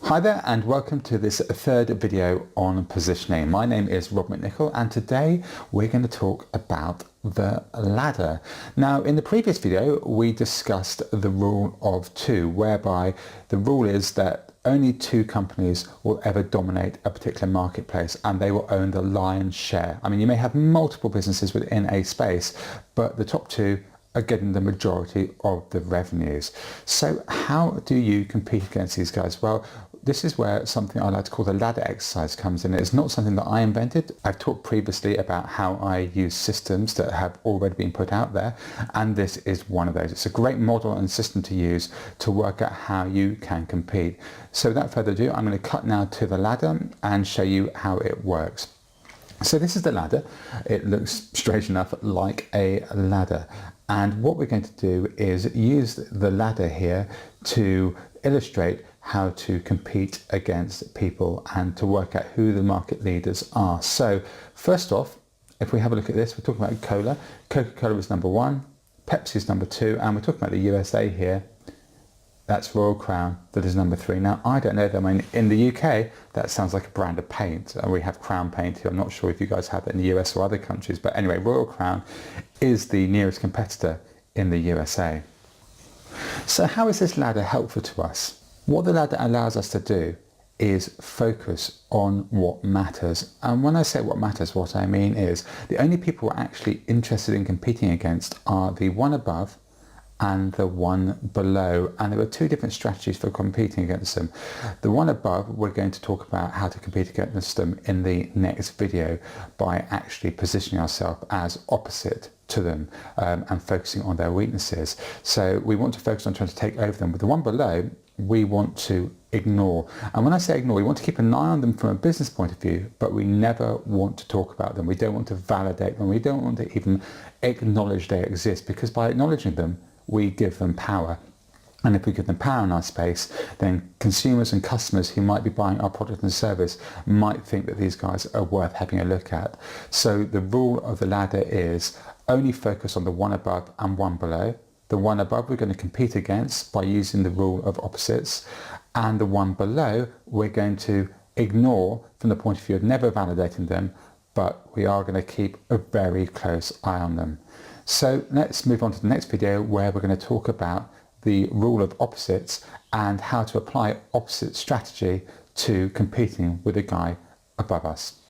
Hi there and welcome to this third video on positioning. My name is Rob McNichol and today we're going to talk about the ladder. Now in the previous video we discussed the rule of two, whereby the rule is that only two companies will ever dominate a particular marketplace and they will own the lion's share. I mean, you may have multiple businesses within a space, but the top two are getting the majority of the revenues. So how do you compete against these guys? Well, this is where something I like to call the ladder exercise comes in. It's not something that I invented. I've talked previously about how I use systems that have already been put out there, and this is one of those. It's a great model and system to use to work out how you can compete. So without further ado, I'm going to cut now to the ladder and show you how it works. So this is the ladder. It looks strange enough like a ladder. And what we're going to do is use the ladder here to illustrate how to compete against people and to work out who the market leaders are. So first off, if we have a look at this, we're talking about cola. Coca-Cola is number one, Pepsi is number two, and we're talking about the USA here. That's Royal Crown, that is number three. Now, I don't know them. I mean, in the UK, that sounds like a brand of paint. We have Crown paint here. I'm not sure if you guys have that in the US or other countries. But anyway, Royal Crown is the nearest competitor in the USA. So how is this ladder helpful to us? What the ladder allows us to do is focus on what matters. And when I say what matters, what I mean is the only people we're actually interested in competing against are the one above and the one below, and there are two different strategies for competing against them. The one above, we're going to talk about how to compete against them in the next video by actually positioning ourselves as opposite to them and focusing on their weaknesses. So we want to focus on trying to take over them. But the one below, we want to ignore. And when I say ignore, we want to keep an eye on them from a business point of view, but we never want to talk about them. We don't want to validate them. We don't want to even acknowledge they exist, because by acknowledging them, we give them power. And if we give them power in our space, then consumers and customers who might be buying our product and service might think that these guys are worth having a look at. So the rule of the ladder is only focus on the one above and one below. The one above we're going to compete against by using the rule of opposites, and the one below we're going to ignore from the point of view of never validating them, but we are going to keep a very close eye on them. So let's move on to the next video where we're going to talk about the rule of opposites and how to apply opposite strategy to competing with a guy above us.